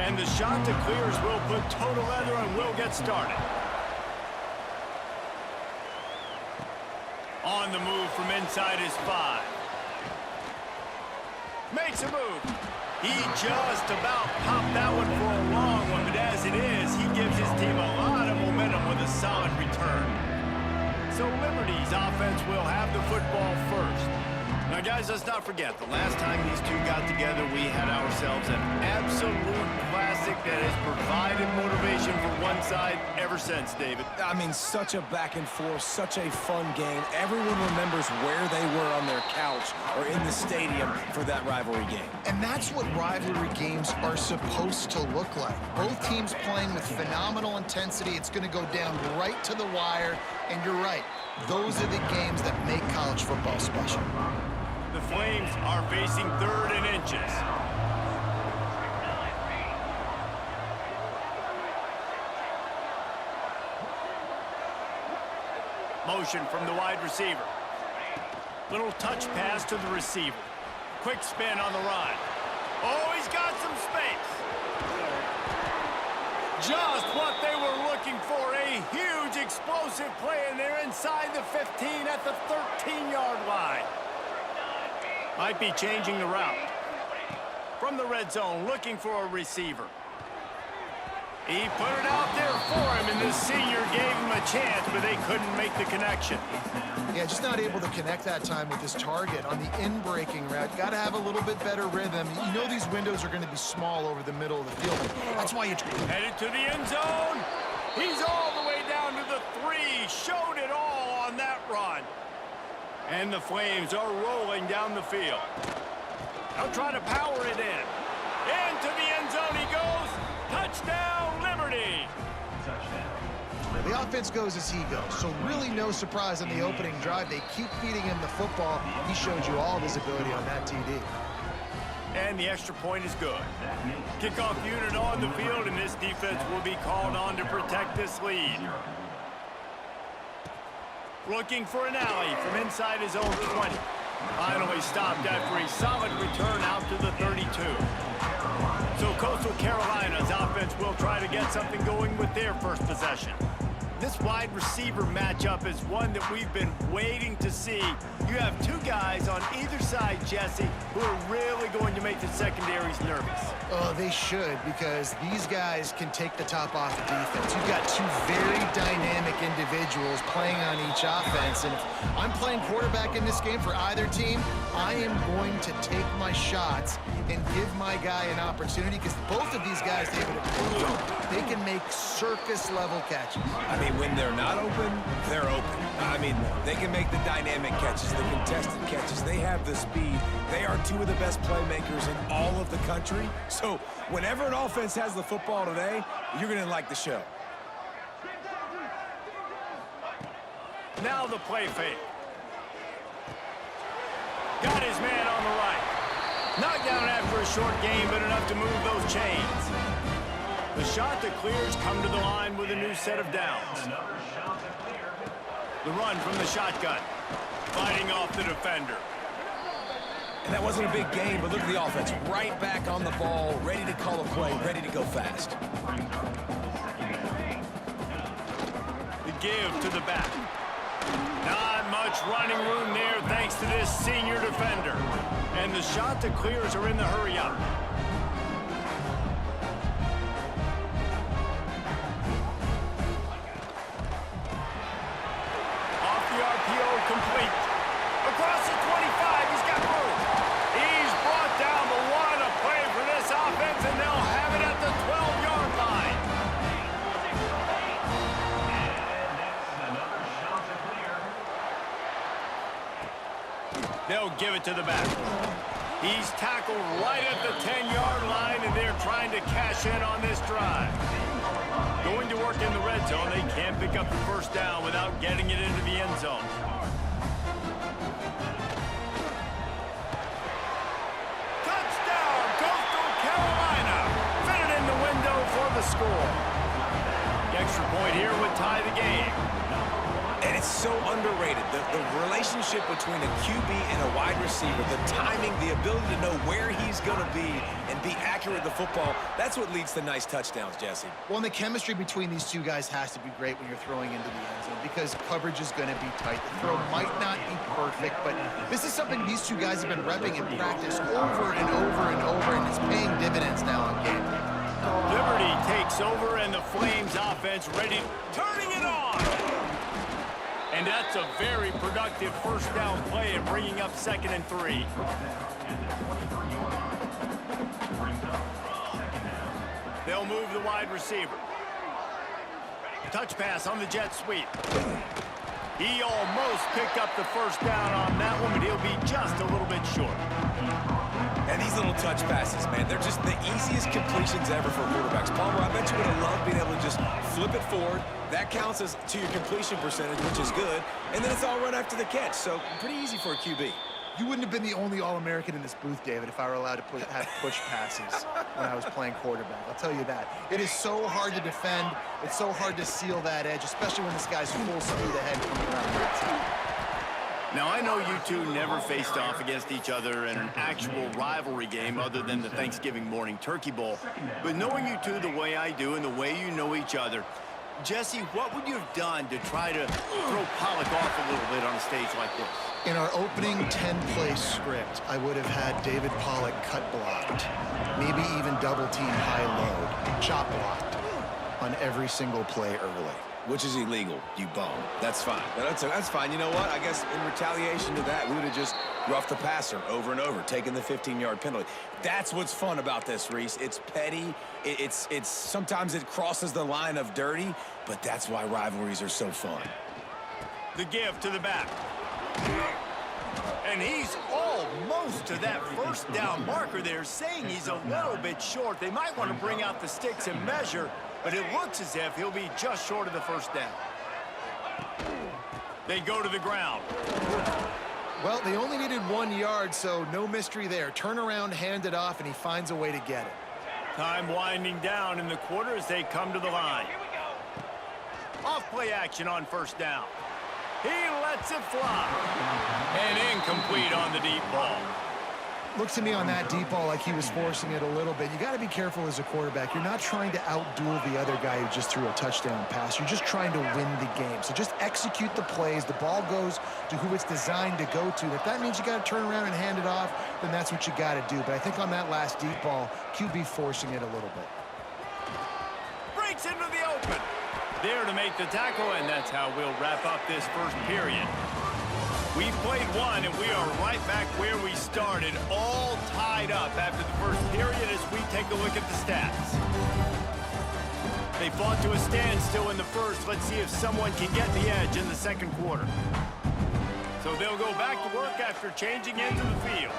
And the shot to clears will put total leather and will get started. On the move from inside his 5. Makes a move. He just about popped that one for a long one, but as it is, he gives his team a lot of momentum with a solid return. So Liberty's offense will have the football first. Now, guys, let's not forget, the last time these two got together, we had ourselves an absolute classic that has provided motivation for one side ever since, David. I mean, such a back and forth, such a fun game. Everyone remembers where they were on their couch or in the stadium for that rivalry game. And that's what rivalry games are supposed to look like. Both teams playing with phenomenal intensity. It's going to go down right to the wire. And you're right, those are the games that make college football special. The Flames are facing 3rd and inches. Motion from the wide receiver. Little touch pass to the receiver. Quick spin on the run. Oh, he's got some space. Just what they were looking for. A huge explosive play, and they're inside the 15 at the 13-yard line. Might be changing the route. From the red zone, looking for a receiver. He put it out there for him, and the senior gave him a chance, but they couldn't make the connection. Yeah, just not able to connect that time with his target on the in-breaking route. Got to have a little bit better rhythm. You know these windows are going to be small over the middle of the field. That's why you... Headed to the end zone. He's all the way down to the 3. Showed it all on that run. And the Flames are rolling down the field. They'll try to power it in. Into the end zone he goes. Touchdown, Liberty. The offense goes as he goes, so really no surprise on the opening drive. They keep feeding him the football. He showed you all of his ability on that TD. And the extra point is good. Kickoff unit on the field, and this defense will be called on to protect this lead. Looking for an alley from inside his own 20. Finally stopped after a solid return out to the 32. So Coastal Carolina's offense will try to get something going with their first possession. This wide receiver matchup is one that we've been waiting to see. You have two guys on either side, Jesse, who are really going to make the secondaries nervous. Oh, they should, because these guys can take the top off the defense. You've got two very dynamic individuals playing on each offense, and if I'm playing quarterback in this game for either team, I am going to take my shots and give my guy an opportunity, because both of these guys, David, they can make circus-level catches. I mean, when they're not open, they're open. I mean, they can make the dynamic catches, the contested catches. They have the speed. They are two of the best playmakers in all of the country. So whenever an offense has the football today, you're going to like the show. Now the play fake. Got his man on the right. Knocked down after a short game, but enough to move those chains. The shot that clears come to the line with a new set of downs. The run from the shotgun. Fighting off the defender. And that wasn't a big game, but look at the offense. Right back on the ball, ready to call a play, ready to go fast. The give to the back. Not much running room there thanks to this senior defender. And the shot that clears are in the hurry up. Off the RPO, complete. Across the 25, he's got room. He's brought down, but what a play for this offense, and they'll have it at the 12-yard line. They'll give it to the back. He's tackled right at the 10-yard line, and they're trying to cash in on this drive. Going to work in the red zone, they can't pick up the first down without getting it into the end zone. Touchdown, Coastal Carolina! Fitted in the window for the score. The extra point here would tie the game. And it's so underrated. The relationship between a QB and a wide receiver, the timing, the ability to know where he's going to be and be accurate with the football, that's what leads to nice touchdowns, Jesse. Well, and the chemistry between these two guys has to be great when you're throwing into the end zone because coverage is going to be tight. The throw might not be perfect, but this is something these two guys have been repping in practice over and over and over, and it's paying dividends now on game day. Liberty takes over, and the Flames offense ready, turning it on. And that's a very productive first down play and bringing up 2nd and 3. They'll move the wide receiver. Touch pass on the jet sweep. He almost picked up the first down on that one, but he'll be just a little bit short. And these little touch passes, man, they're just the easiest completions ever for quarterbacks. Palmer, I bet you would have loved being able to just flip it forward. That counts as to your completion percentage, which is good. And then it's all run after the catch, so pretty easy for a QB. You wouldn't have been the only All-American in this booth, David, if I were allowed to have push passes when I was playing quarterback. I'll tell you that. It is so hard to defend. It's so hard to seal that edge, especially when this guy's full speed ahead coming around the outside. Now, I know you two never faced off against each other in an actual rivalry game other than the Thanksgiving morning Turkey Bowl. But knowing you two the way I do and the way you know each other, Jesse, what would you have done to try to throw Pollock off a little bit on a stage like this? In our opening 10-play script, I would have had David Pollock cut blocked, maybe even double-team high-load, chop blocked on every single play early. Which is illegal, you bum. That's fine. That's fine. You know what? I guess in retaliation to that, we would have just roughed the passer over and over, taking the 15-yard penalty. That's what's fun about this, Reese. It's petty. It's sometimes it crosses the line of dirty, but that's why rivalries are so fun. The give to the back. And he's almost to that first down marker there, saying he's a little bit short. They might want to bring out the sticks and measure, but it looks as if he'll be just short of the first down. They go to the ground. Well, they only needed 1 yard, so no mystery there. Turn around, hand it off, and he finds a way to get it. Time winding down in the quarter as they come to the line. Off play action on first down. He lets it fly. And incomplete on the deep ball. Looks to me on that deep ball like he was forcing it a little bit. You got to be careful as a quarterback. You're not trying to outduel the other guy who just threw a touchdown pass. You're just trying to win the game. So just execute the plays. The ball goes to who it's designed to go to. And if that means you got to turn around and hand it off, then that's what you got to do. But I think on that last deep ball, QB forcing it a little bit. Breaks into the open. There to make the tackle, and that's how we'll wrap up this first period. We've played one, and we are right back where we started, all tied up after the first period as we take a look at the stats. They fought to a standstill in the first. Let's see if someone can get the edge in the second quarter. So they'll go back to work after changing into the field.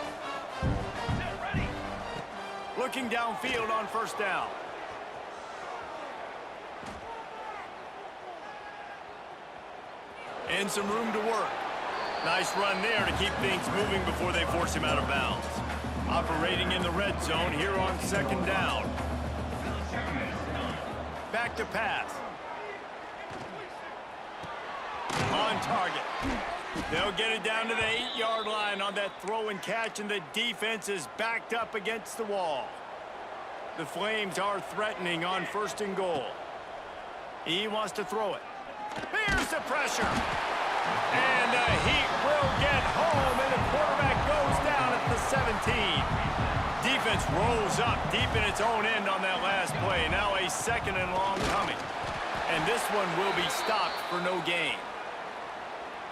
Looking downfield on first down. And some room to work. Nice run there to keep things moving before they force him out of bounds. Operating in the red zone here on second down. Back to pass. On target. They'll get it down to the 8-yard line on that throw and catch, and the defense is backed up against the wall. The Flames are threatening on first and goal. He wants to throw it. Here's the pressure. And the Heat will get home, and the quarterback goes down at the 17. Defense rolls up deep in its own end on that last play. Now a second and long coming. And this one will be stopped for no gain.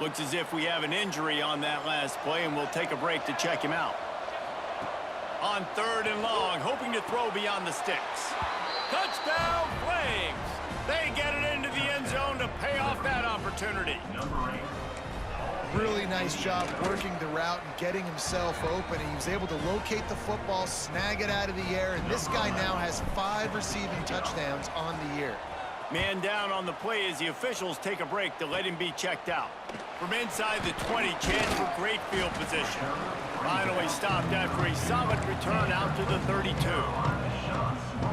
Looks as if we have an injury on that last play, and we'll take a break to check him out. On third and long, hoping to throw beyond the sticks. Touchdown, Flames! They get it into the end zone to pay off that opportunity. Really nice job working the route and getting himself open. He was able to locate the football, snag it out of the air, and this guy now has 5 receiving touchdowns on the year. Man down on the play as the officials take a break to let him be checked out. From inside the 20, chance for great field position. Finally stopped after a solid return out to the 32.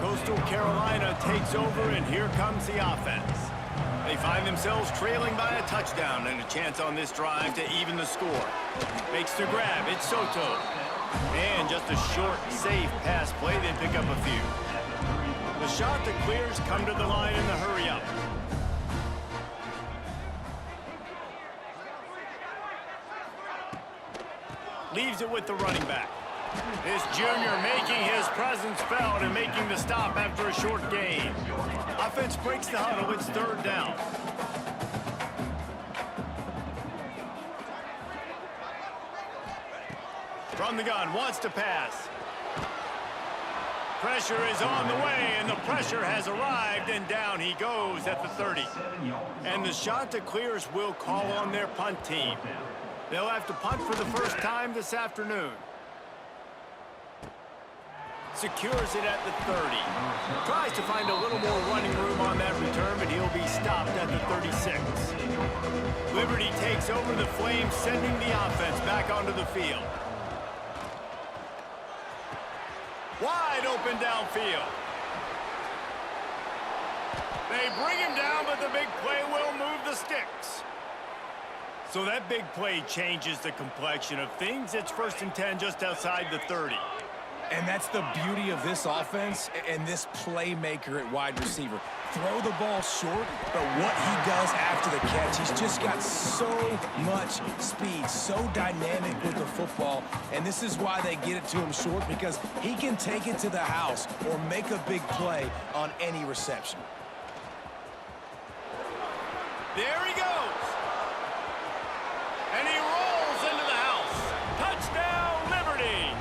Coastal Carolina takes over, and here comes the offense. They find themselves trailing by a touchdown and a chance on this drive to even the score. Makes the grab. It's Soto. And just a short, safe pass play. They pick up a few. The shot that clears come to the line in the hurry-up. Leaves it with the running back. This junior making his presence felt and making the stop after a short gain. Offense breaks the huddle. It's third down. From the gun, wants to pass. Pressure is on the way, and the pressure has arrived, and down he goes at the 30. And the shot that clears will call on their punt team. They'll have to punt for the first time this afternoon. Secures it at the 30. Tries to find a little more running room on that return, but he'll be stopped at the 36. Liberty takes over the Flames, sending the offense back onto the field. Wide open downfield. They bring him down, but the big play will move the sticks. So that big play changes the complexion of things. It's 1st and 10 just outside the 30. And that's the beauty of this offense and this playmaker at wide receiver. Throw the ball short, but what he does after the catch, he's just got so much speed, so dynamic with the football. And this is why they get it to him short, because he can take it to the house or make a big play on any reception. There he goes. And he rolls into the house. Touchdown, Liberty.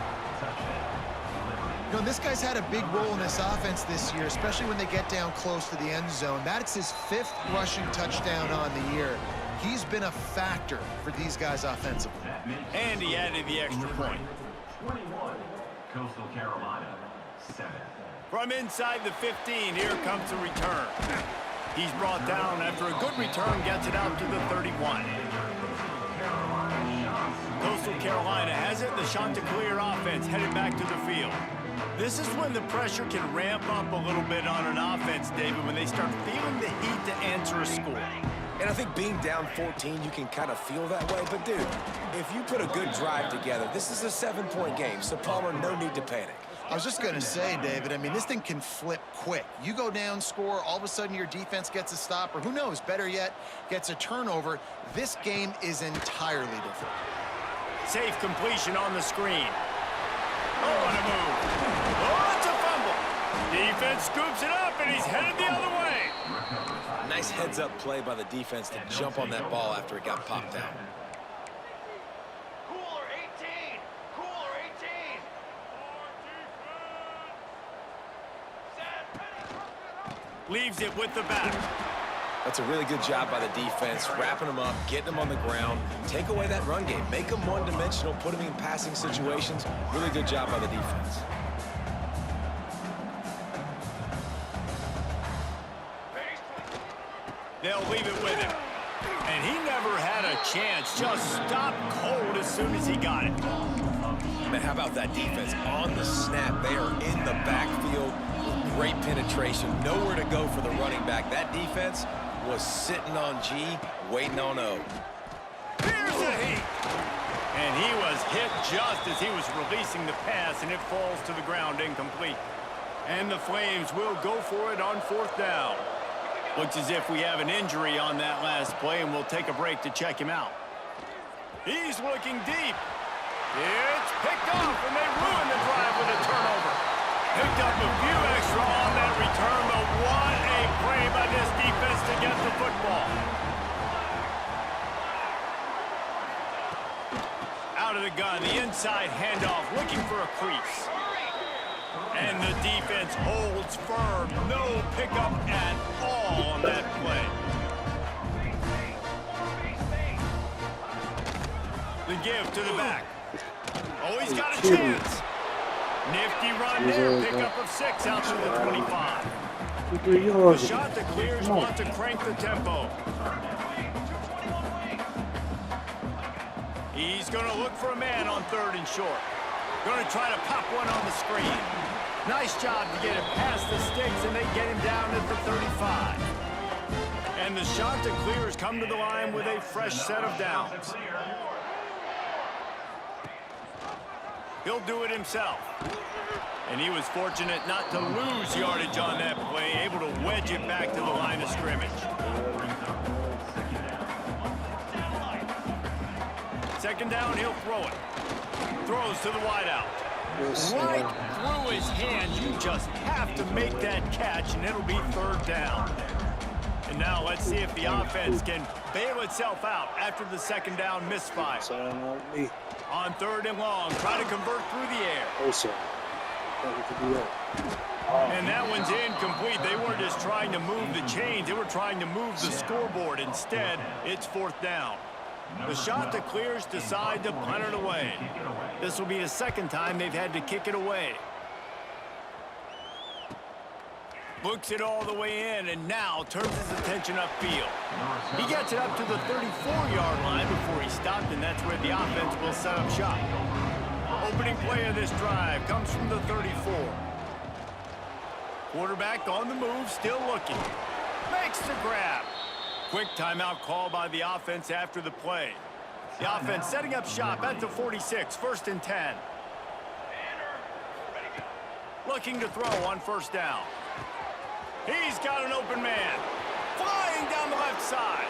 You know, this guy's had a big role in this offense this year, especially when they get down close to the end zone. That's his 5th rushing touchdown on the year. He's been a factor for these guys offensively. And he added the extra point. 21, Coastal Carolina, 7. From inside the 15, here comes the return. He's brought down after a good return, gets it out to the 31. Coastal Carolina has it. The Chanticleer offense headed back to the field. This is when the pressure can ramp up a little bit on an offense, David, when they start feeling the heat to answer a score. And I think being down 14, you can kind of feel that way. But, dude, if you put a good drive together, this is a 7-point game. So, Palmer, no need to panic. I was just going to say, David, I mean, this thing can flip quick. You go down, score, all of a sudden your defense gets a stop, or who knows, better yet, gets a turnover. This game is entirely different. Safe completion on the screen. Oh, what a move. Oh, it's a fumble. Defense scoops it up, and he's headed the other way. Nice heads-up play by the defense to jump on that ball after it got popped out. Cooler 18. Cooler 18. Leaves it with the back. That's a really good job by the defense, wrapping them up, getting them on the ground. Take away that run game. Make them one-dimensional, put them in passing situations. Really good job by the defense. They'll leave it with him. And he never had a chance. Just stopped cold as soon as he got it. Man, how about that defense? On the snap, they are in the backfield with great penetration. Nowhere to go for the running back. That defense was sitting on G, waiting on O. Here's the heat. And he was hit just as he was releasing the pass, and it falls to the ground incomplete. And the Flames will go for it on 4th down. Looks as if we have an injury on that last play, and we'll take a break to check him out. He's looking deep. It's picked off, and they ruin the drive with a turnover. Picked up a few extra on that return, but what a play by this defense to get the football. Out of the gun, the inside handoff, looking for a crease. And the defense holds firm. No pickup at all on that play. The give to the back. Oh, he's got a chance. Nifty run there. Pickup of 6 out to the 25. The shot that clears want to crank the tempo. He's going to look for a man on 3rd and short. Going to try to pop one on the screen. Nice job to get it past the sticks, and they get him down at the 35. And the shot to clear has come to the line with a fresh set of downs. He'll do it himself. And he was fortunate not to lose yardage on that play, able to wedge it back to the line of scrimmage. Second down, he'll throw it. Throws to the wideout. Right through his hands. You just have to make that catch, and it'll be third down. And now let's see if the offense can bail itself out after the second down misfire. On third and long, try to convert through the air. And that one's incomplete. They weren't just trying to move the chains. They were trying to move the scoreboard. Instead, it's fourth down. The shot to clears decide to punt it away. This will be the second time they've had to kick it away. Looks it all the way in, and now turns his attention upfield. He gets it up to the 34-yard line before he stopped, and that's where the offense will set up shop. Opening play of this drive comes from the 34. Quarterback on the move, still looking. Makes the grab. Quick timeout call by the offense after the play. The offense setting up shop at the 46, first and 10. Looking to throw on first down. He's got an open man. Flying down the left side.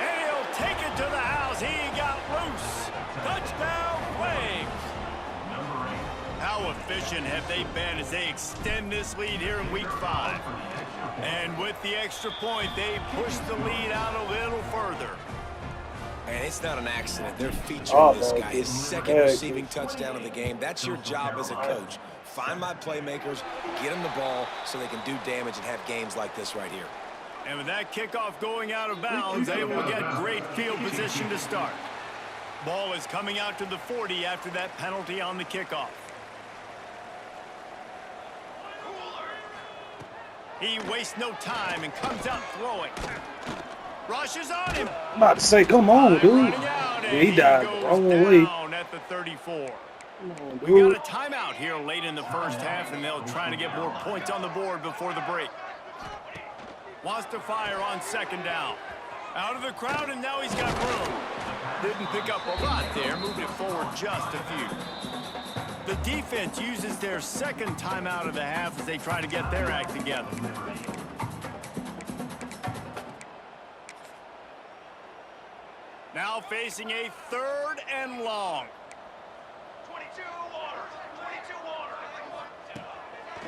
And he'll take it to the house. He got loose. Touchdown, Flames. How efficient have they been as they extend this lead here in Week 5? And with the extra point, they push the lead out a little further. And it's not an accident. They're featuring this guy. His second receiving touchdown of the game. That's your job as a coach. Find my playmakers, get them the ball so they can do damage and have games like this right here. And with that kickoff going out of bounds, they will get great field position to start. Ball is coming out to the 40 after that penalty on the kickoff. He wastes no time and comes out throwing. Rushes on him. I'm about to say, come on, dude. Yeah, he died the wrong way. At the 34. On, We got a timeout here late in the first half, and they'll try to get more points on the board before the break. Wants to fire on second down. Out of the crowd, and now he's got room. Didn't pick up a lot there, moved it forward just a few. The defense uses their second timeout of the half as they try to get their act together. Now facing a third and long. 22 water.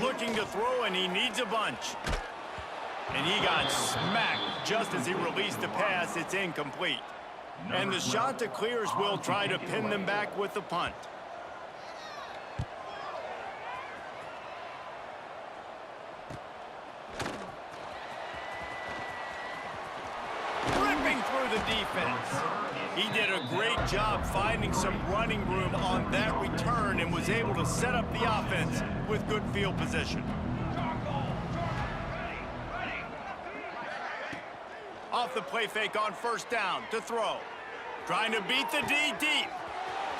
Looking to throw, and he needs a bunch. And he got smacked just as he released the pass. It's incomplete. And the shot to clears will try to pin them back with the punt. Ripping through the defense. He did a great job finding some running room on that return and was able to set up the offense with good field position. Off the play fake on first down to throw. Trying to beat the D deep.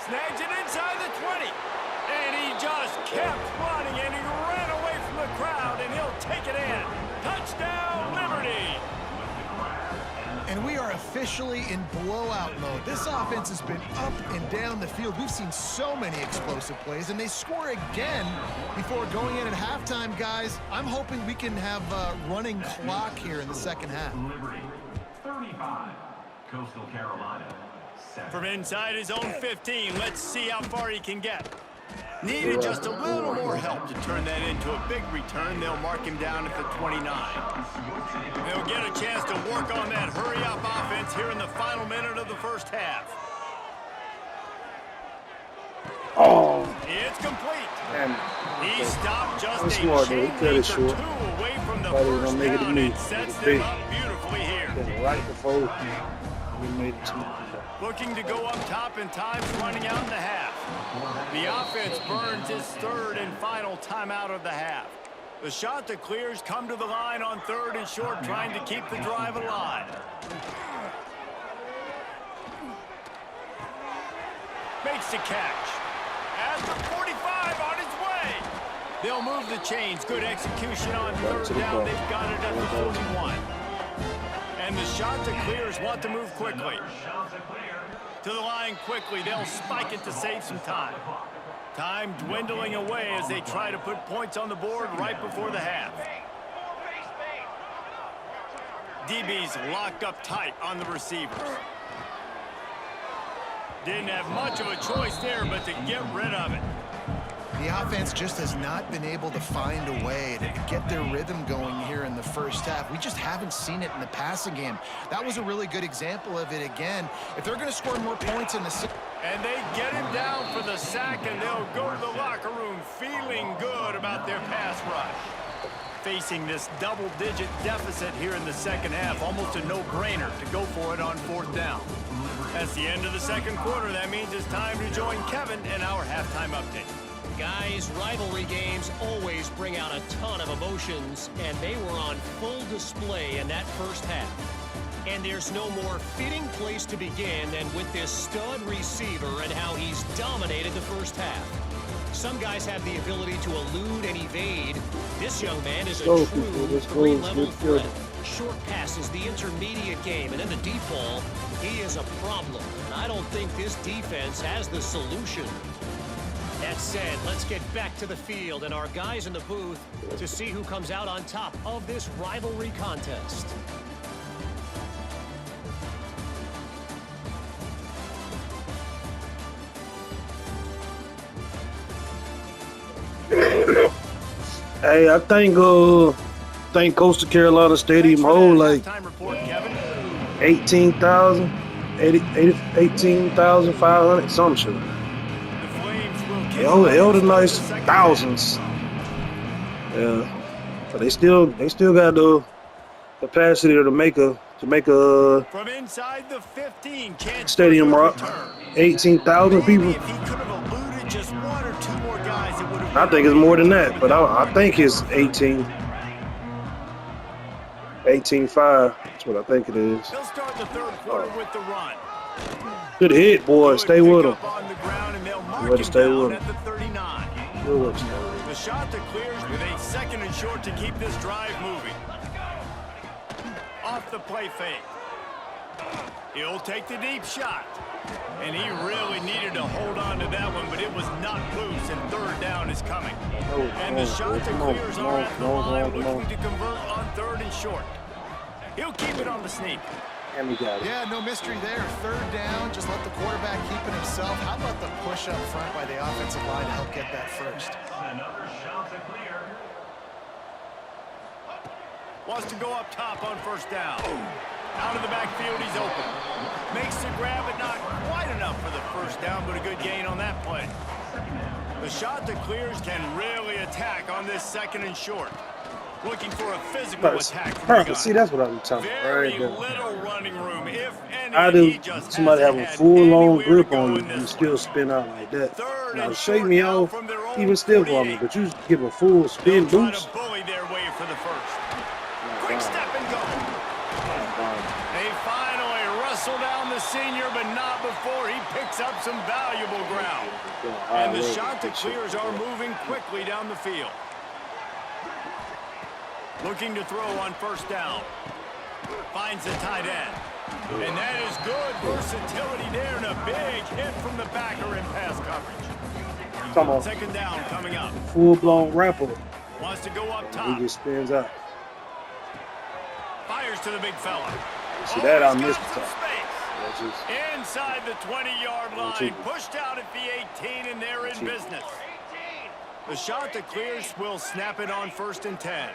Snags it inside the 20. And he just kept running, and he ran away from the crowd, and he'll take it in. Touchdown, Liberty! And we are officially in blowout mode. This offense has been up and down the field. We've seen so many explosive plays, and they score again before going in at halftime, guys. I'm hoping we can have a running clock here in the second half. Liberty, 35. Coastal Carolina, 7. From inside his own 15, let's see how far he can get. Needed just a little more help to turn that into a big return. They'll mark him down at the 29. They'll get a chance to work on that hurry-up offense here in the final minute of the first half. Oh, It's complete. man. He stopped just That's a smart, dude. chain Cut it link or short. two away from the Thought he was first gonna make it to down me. and sets It's them big. up beautifully here. Right before we made it to me. Looking to go up top, and time's running out in the half. The offense burns his third and final timeout of the half. The shot to clears come to the line on third and short, trying to keep the drive alive. Makes the catch. At the 45 on his way. They'll move the chains. Good execution on third down. They've got it at the 41. And And the Chanticleers want to move quickly. Chanticleer. To the line quickly. They'll spike it to save some time. Time dwindling away as they try to put points on the board right before the half. DB's locked up tight on the receivers. Didn't have much of a choice there, but to get rid of it. The offense just has not been able to find a way to get their rhythm going here in the first half. We just haven't seen it in the passing game. That was a really good example of it again. If they're going to score more points in the... And they get him down for the sack, and they'll go to the locker room feeling good about their pass rush. Facing this double-digit deficit here in the second half, almost a no-brainer to go for it on fourth down. That's the end of the second quarter. That means it's time to join Kevin in our halftime update. Guys, rivalry games always bring out a ton of emotions, and they were on full display in that first half. And there's no more fitting place to begin than with this stud receiver and how he's dominated the first half. Some guys have the ability to elude and evade. This young man is a true three-level threat. Short passes, the intermediate game, and in the deep ball, he is a problem. And I don't think this defense has the solution. That said, let's get back to the field and our guys in the booth to see who comes out on top of this rivalry contest. Hey, I think Coastal Carolina Stadium hold like 18,000, 18,500, some shit. They hold a nice thousands. Yeah, but they still got the capacity to make a from inside the 15 stadium rock. 18,000 people. Just one or two more guys, it would have. I think it's more than that, but I think it's 18.5. That's what I think it is. They'll start the third quarter with the run. Good hit, boy. Stay with him. You better stay with him. At the 39. The shot that clears with a second and short to keep this drive moving. Off the play fake. He'll take the deep shot. And he really needed to hold on to that one, but it was not loose, and third down is coming. And the shot that clears are at the line, looking to convert on third and short. He'll keep it on the sneak. And we got it. Yeah, no mystery there. Third down, just let the quarterback keep it himself. How about the push up front by the offensive line to help get that first? Another Chanticleer. Wants to go up top on first down. Out of the backfield, he's open. Makes the grab, but not quite enough for the first down, but a good gain on that play. The shot that clears can really attack on this second and short. Looking for a physical attack. Perfect. See, that's what I'm talking about. Very Right there. little running room, if any. I do. Somebody have a full-on grip on you and still spin out like that. Now, shake me off, even still for me, but you give a full spin boost. To bully their way for the first. Quick step and go. They finally wrestle down the senior, but not before he picks up some valuable ground. And the shot that clears are moving quickly down the field. Looking to throw on first down. Finds the tight end. And that is good versatility there, and a big hit from the backer in pass coverage. Come on. Second down coming up. Full-blown rapper. Wants to go up top. He just spins out. Fires to the big fella. See that? I He's missed got the some top. space. Inside the 20-yard line. Pushed out at the 18, and they're in business. The shot that clears will snap it on first and 10.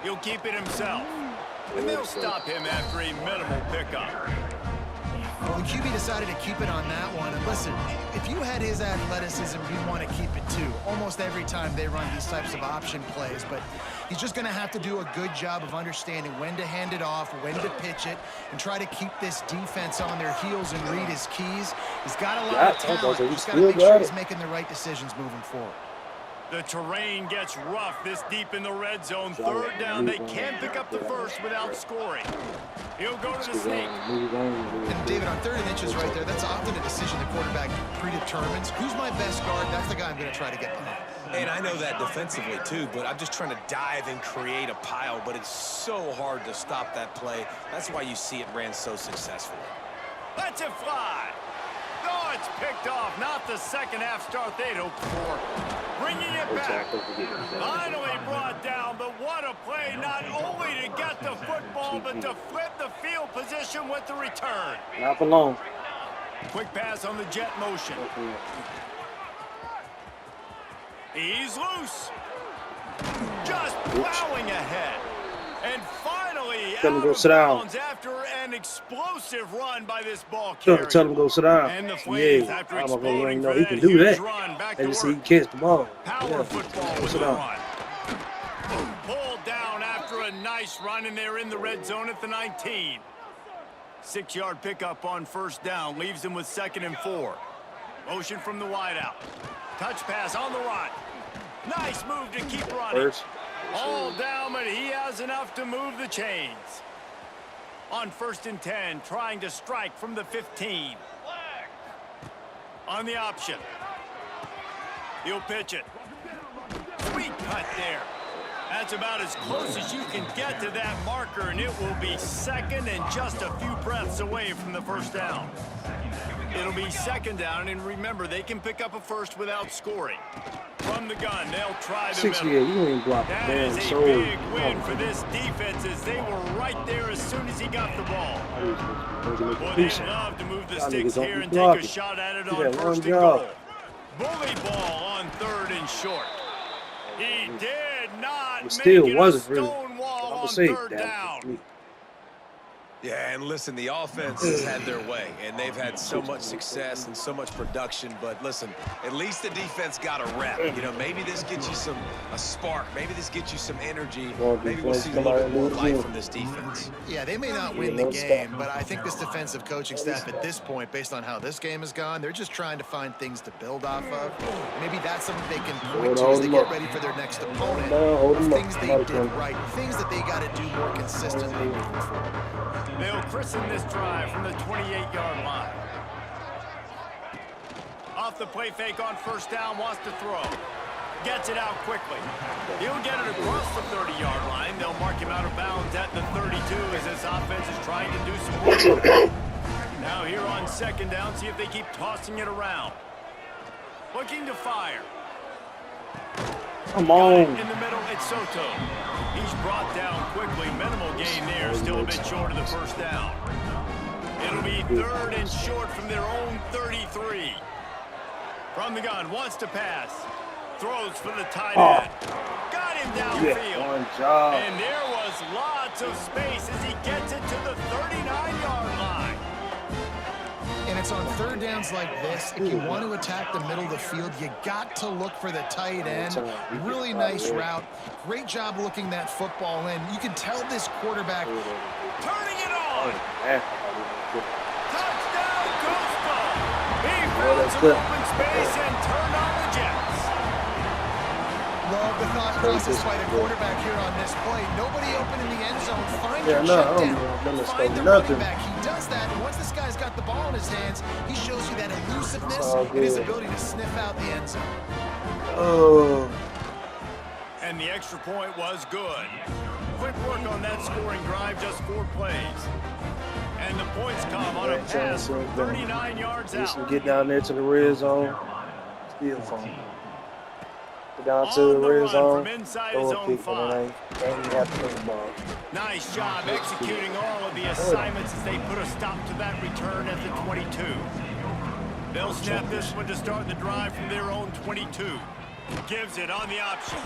He'll keep it himself. And they'll stop him after a minimal pickup. Well, the QB decided to keep it on that one. And listen, if you had his athleticism, you'd want to keep it too. Almost every time they run these types of option plays. But he's just going to have to do a good job of understanding when to hand it off, when to pitch it, and try to keep this defense on their heels and read his keys. He's got a lot of talent. He's got to make sure he's making the right decisions moving forward. The terrain gets rough this deep in the red zone. Third down, they can pick up the first without scoring. He'll go to the sneak. And David, on 3rd and inches right there, that's often a decision the quarterback predetermines. Who's my best guard? That's the guy I'm going to try to get behind. And I know that defensively too, but I'm just trying to dive and create a pile, but it's so hard to stop that play. That's why you see it ran so successfully. Lets it fly. No, it's picked off. Not the second half start they'd hoped for. Bringing it back. Finally brought down, but what a play. Not only to get the football, but to flip the field position with the return. Not for long. Quick pass on the jet motion. He's loose. Just plowing ahead. And finally, Tell him out go of sit down. bounds after an explosive run by this ball carrier. Tell him go sit down. And the Flames, Yeah, after I'm gonna exploding know for he that can do huge that. run, back I to just see he work. catch the ball. Power Yeah, football go with sit the down. run. Pulled down after a nice run, and they're in the red zone at the 19. 6-yard pickup on first down leaves them with 2nd and 4. Motion from the wideout. Touch pass on the run. Nice move to keep running. First. All down, but he has enough to move the chains. On 1st and 10, trying to strike from the 15. On the option. He'll pitch it. Sweet cut there. That's about as close as you can get to that marker, and it will be 2nd and just a few breaths away from the first down. It'll be 2nd down, and remember, they can pick up a first without scoring. From the gun, they'll try the 6 middle. years, you ain't block the That damn is a soul. big win for this defense, as they were right there as soon as he got the ball. Boy, they'd love to move the Y'all sticks niggas don't here be and take a blocking. shot at it Do on that 1st one and job. goal. Bully ball on 3rd and short. He did not It make still it wasn't a really. stone wall I'm on gonna say 3rd that. down. Yeah, and listen, the offense has had their way, and they've had so much success and so much production. But listen, at least the defense got a rep. You know, maybe this gets you a spark. Maybe this gets you some energy. Maybe we'll see a little bit more life from this defense. Yeah, they may not win the game, but I think this defensive coaching staff at this point, based on how this game has gone, they're just trying to find things to build off of. Maybe that's something they can point to as they get ready for their next opponent. Of things they did right, things that they got to do more consistently moving forward. They'll christen this drive from the 28-yard line. Off the play fake on 1st down, wants to throw. Gets it out quickly. He'll get it across the 30-yard line. They'll mark him out of bounds at the 32 as this offense is trying to do some work. Now here on 2nd down, see if they keep tossing it around. Looking to fire. Come Got it on. in the middle, it's Soto. He's brought down quickly. Minimal gain there, still a bit short of the 1st down. It'll be 3rd and short from their own 33. From the gun, wants to pass. Throws for the tight end. Got him downfield. One job. And there was lots of space as he gets it to the 39-yard line. And it's on 3rd downs like this. If you want to attack the middle of the field, you got to look for the tight end. Really nice route. Great job looking that football in. You can tell this quarterback Turning it on. Touchdown, Coastal. He Well, found that's some good. open space and turned on the Jets. love the thought process by the quarterback here on this play. Nobody open in the end zone. Find your I check don't down. know Find the nothing. running back. He does that, and once this guy's got the ball in his hands, he shows you that elusiveness all and his good. ability to sniff out the end zone. Oh, And the extra point was good. Quick work on that scoring drive, just 4 plays. And the points come on a pass from 39 yards just out. get down there to the red zone. Still fun. Get down to On the the red run zone. from inside Throw his a own kick, and 5. they ain't have to throw the ball. Nice job executing all of the assignments as they put a stop to that return at the 22. They'll snap this one to start the drive from their own 22. Gives it on the option.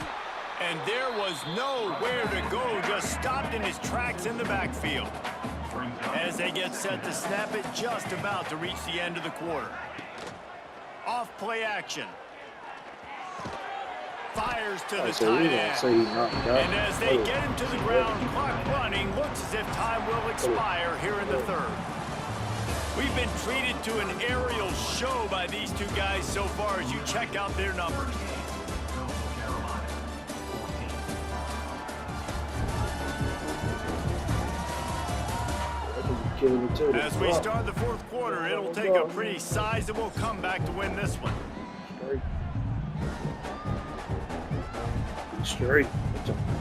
And there was nowhere to go, just stopped in his tracks in the backfield. As they get set to snap it, just about to reach the end of the quarter. Off play action. Fires to the So we tight gonna end. say he knocked it out. And as they get him to the ground, clock running, looks as if time will expire here in the 3rd. We've been treated to an aerial show by these two guys so far as you check out their numbers. Killing me too. As we start the fourth quarter, it'll take a pretty sizable comeback to win this one. Straight.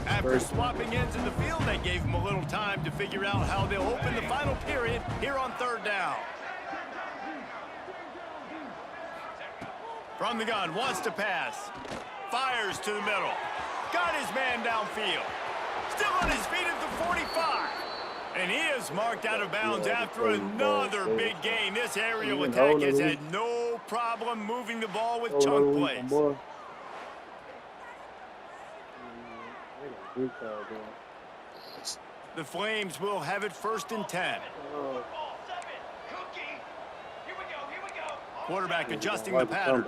After swapping ends in the field, they gave him a little time to figure out how they'll open the final period here on third down. From the gun, wants to pass. Fires to the middle. Got his man downfield. Still on his feet at the 45. And he is marked out of bounds after another big gain. This aerial attack has had no problem moving the ball with chunk plays. The Flames will have it 1st and 10. Quarterback adjusting the pattern.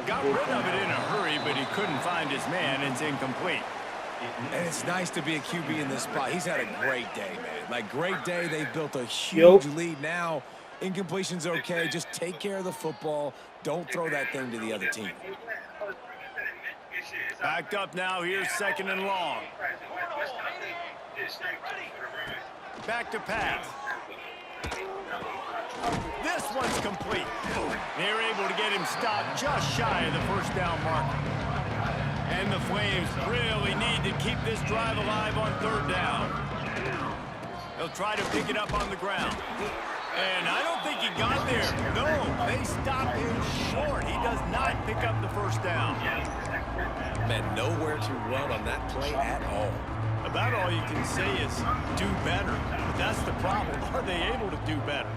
Got rid of it in a hurry, but he couldn't find his man. It's incomplete. And it's nice to be a QB in this spot. He's had a great day, man. Like, great day. They've built a huge lead now. Incompletion's okay. Just take care of the football. Don't throw that thing to the other team. Backed up now. Here's 2nd and long. Back to pass. This one's complete. They're able to get him stopped just shy of the 1st down marker. And the Flames really need to keep this drive alive on 3rd down. They'll try to pick it up on the ground. And I don't think he got there. No, they stopped him short. He does not pick up the 1st down. Man, nowhere to run on that play at all. About all you can say is do better. But that's the problem. Are they able to do better?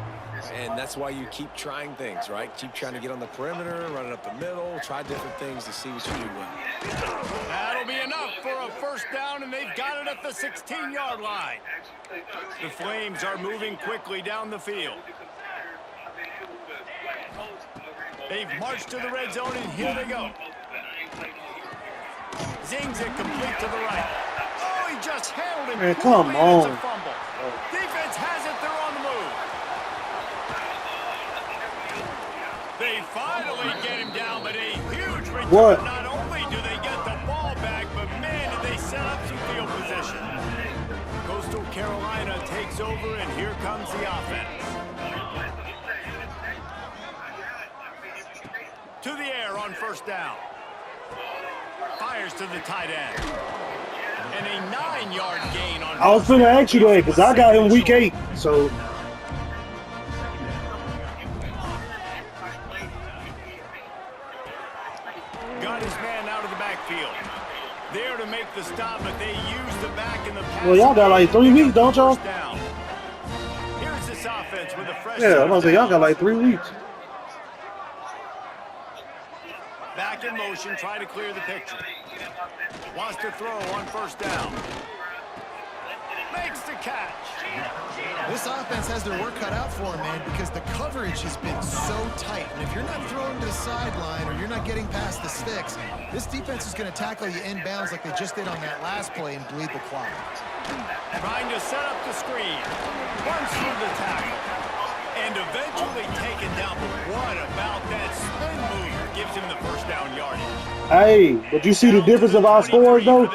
And that's why you keep trying things, right? Keep trying to get on the perimeter, run it up the middle, try different things to see what you do well. That'll be enough for a 1st down, and they've got it at the 16-yard line. The Flames are moving quickly down the field. They've marched to the red zone, and here they go. Zings it complete to the right. Oh, he just handled it. Man, come on. It's a fumble. Defense has it. They're on the move. They finally get him down, but a huge return. What? Not only do they get the ball back, but man, did they set up some field position. Coastal Carolina takes over, and here comes the offense. To the air on 1st down. Fires to the tight end. And a 9-yard gain on. I was finna ask you that because I got him week 8, so. Got his man out of the backfield. There to make the stop, but they use the back in the pass. Well, y'all got like 3 weeks, don't y'all? Here's this offense with a fresh. Yeah, I'm gonna say y'all got like 3 weeks. Back in motion, try to clear the picture. Wants to throw on 1st down. Makes the catch. This offense has their work cut out for them, man, because the coverage has been so tight. And if you're not throwing to the sideline or you're not getting past the sticks, this defense is going to tackle you inbounds like they just did on that last play and bleed the clock. Trying to set up the screen. Runs through the tackle. And eventually taken down. But what about that spin move? Gives him the 1st down yardage. Hey, but you see the difference of our scores, though?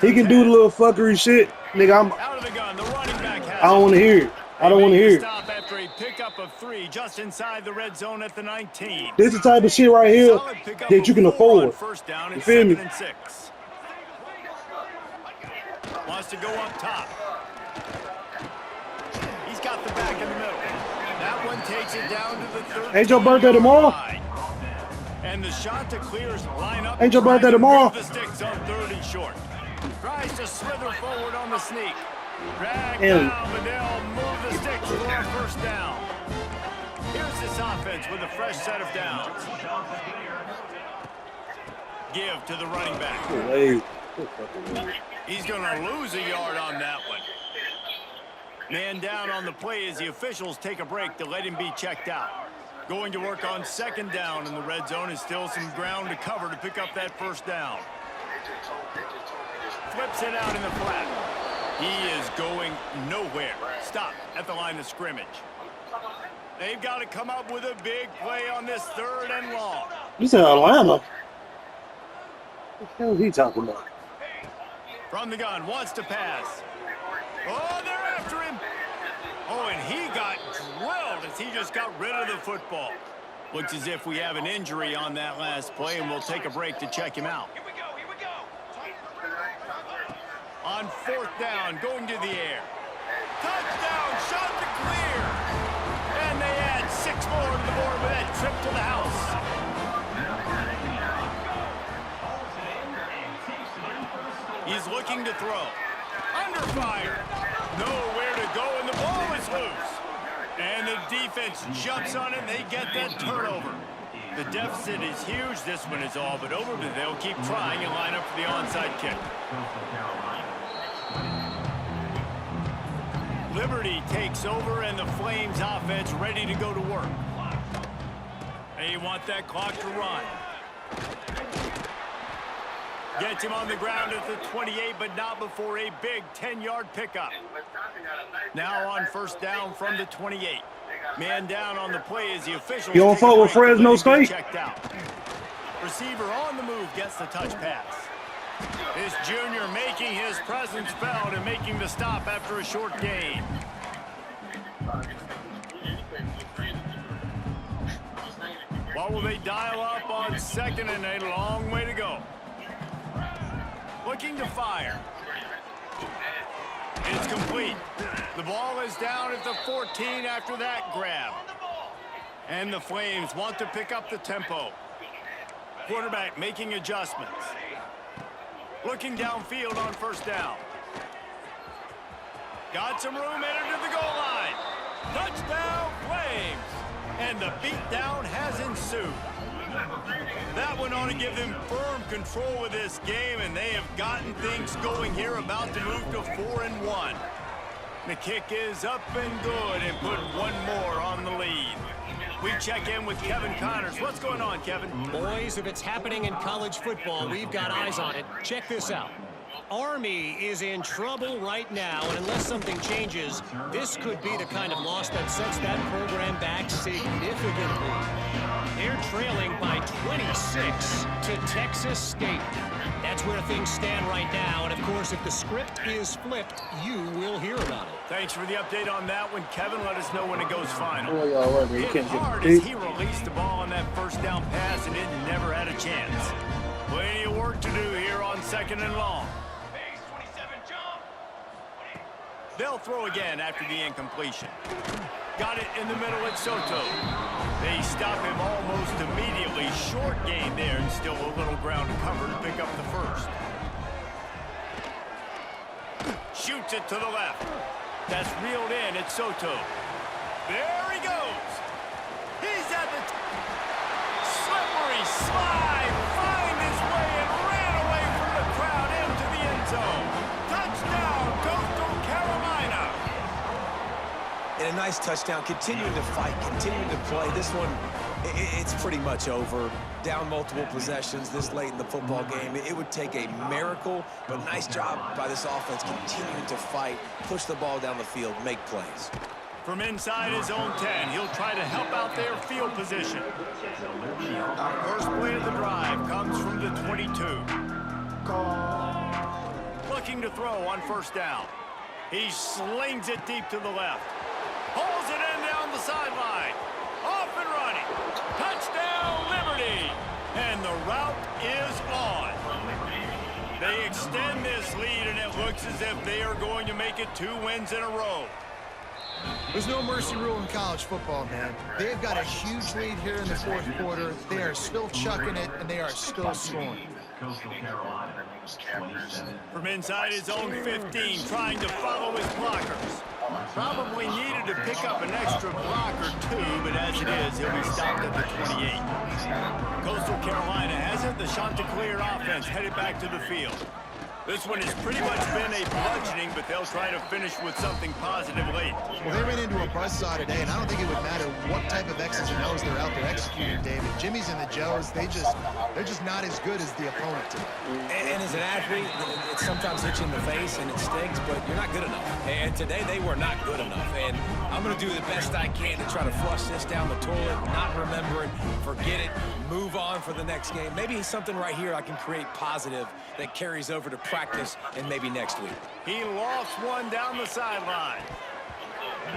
He can do the little fuckery shit. Nigga, out of the gun. The running back has I don't want to hear it. I don't want to hear it. Stop after a pickup of 3 just inside the red zone at the 19. This is the type of shit right here that you can afford. 1st down, You feel me? 2nd and 6. Wants to go up top. He's got the back in the middle. That one takes it down to the 13. Ain't your birthday tomorrow? And the shot to clears line up. Ain't your birthday tomorrow? The sticks on 3rd and short. Tries to slither forward on the sneak. Drag Damn. down, but they'll move the sticks for a 1st down. Here's this offense with a fresh set of downs. Give to the running back. Hey. He's going to lose a yard on that one. Man down on the play as the officials take a break to let him be checked out. Going to work on 2nd down in the red zone is still some ground to cover to pick up that 1st down. Flips it out in the flat. He is going nowhere. Stop at the line of scrimmage. They've got to come up with a big play on this 3rd and long. You said Atlanta. What the hell is he talking about? From the gun, wants to pass. Oh, they're after him. Oh, and he got drilled as he just got rid of the football. Looks as if we have an injury on that last play, and we'll take a break to check him out. Here we go, here we go. On 4th down, going to the air. Touchdown, shot to clear. And they add 6 more to the board with that trip to the house. He's looking to throw. Under fire. Nowhere to go, and the ball is loose. And the defense jumps on it, and they get that turnover. The deficit is huge. This one is all but over, but they'll keep trying and line up for the onside kick. Liberty takes over, and the Flames offense ready to go to work. They want that clock to run. Gets him on the ground at the 28, but not before a big 10-yard pickup. Now on 1st down from the 28. Man down on the play as the officials. You don't fuck with Fresno State? Checked out. Receiver on the move gets the touch pass. This junior making his presence felt and making the stop after a short gain. What will they dial up on 2nd and a long way to go? Looking to fire. It's complete. The ball is down at the 14 after that grab. And the Flames want to pick up the tempo. Quarterback making adjustments. Looking downfield on 1st down. Got some room, entered to the goal line. Touchdown, Flames. And the beatdown has ensued. That one ought to give them firm control of this game, and they have gotten things going here, about to move to 4-1. The kick is up and good, and put one more on the lead. We check in with Kevin Connors. What's going on, Kevin? Boys, if it's happening in college football, we've got eyes on it. Check this out. Army is in trouble right now, and unless something changes, this could be the kind of loss that sets that program back significantly. They're trailing by 26 to Texas State. That's where things stand right now, and of course, if the script is flipped, you will hear about it. Thanks for the update on that one, Kevin. Let us know when it goes final. You Hit can't hard get as beat. he released the ball on that 1st down pass, and it never had a chance. Plenty of work to do here on 2nd and long. Base 27, jump. They'll throw again after the incompletion. Got it in the middle at Soto. They stop him almost immediately. Short gain there, and still a little ground to cover to pick up the 1st. Shoots it to the left. That's reeled in at Soto. There he goes. He's at the slippery slide. Find his way and ran away from the crowd into the end zone. Touchdown, Coastal Carolina. And a nice touchdown, continuing to fight, continuing to play. This one, it's pretty much over. Down multiple possessions this late in the football game. It would take a miracle, but nice job by this offense continuing to fight, push the ball down the field, make plays. From inside his own 10, he'll try to help out their field position. First play of the drive comes from the 22. Looking to throw on 1st down. He slings it deep to the left. Pulls it in down the sideline. Off and running. Touchdown, Liberty. And the route is on. They extend this lead, and it looks as if they are going to make it 2 wins in a row. There's no mercy rule in college football, man. They've got a huge lead here in the 4th quarter. They are still chucking it, and they are still scoring. From inside his own 15, trying to follow his blockers. Probably needed to pick up an extra block or 2, but as it is, he'll be stopped at the 28. Coastal Carolina has it. The Chanticleer offense headed back to the field. This one has pretty much been a bludgeoning, but they'll try to finish with something positive late. Well, they ran into a buzzsaw today, and I don't think it would matter what type of X's and O's they're out there executing, David. Jimmy's and the Joes, they're just not as good as the opponent today. And as an athlete, it sometimes hits you in the face and it stings, but you're not good enough. And today they were not good enough. And I'm going to do the best I can to try to flush this down the toilet, not remember it, forget it, move on for the next game. Maybe something right here I can create positive that carries over to practice and maybe next week. He lost one down the sideline.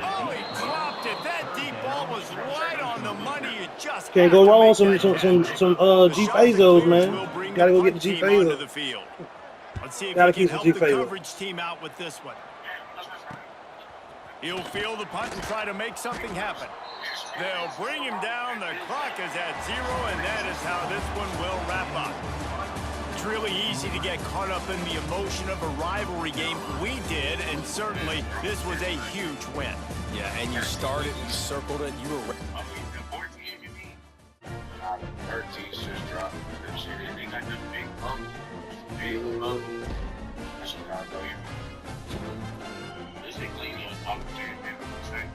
Oh, he dropped it. That deep ball was right on the money. You just Can't go wrong with some G Bezos, man. Gotta go get the G Bezos. Let's see if Gotta he can keep the help the G-Bezos. coverage team out with this one. He'll field the punt and try to make something happen. They'll bring him down. The clock is at 0, and that is how this one will wrap up. It's really easy to get caught up in the emotion of a rivalry game. We did, and certainly this was a huge win. Yeah, and you started, you circled it, you were... Basically, I'm saying,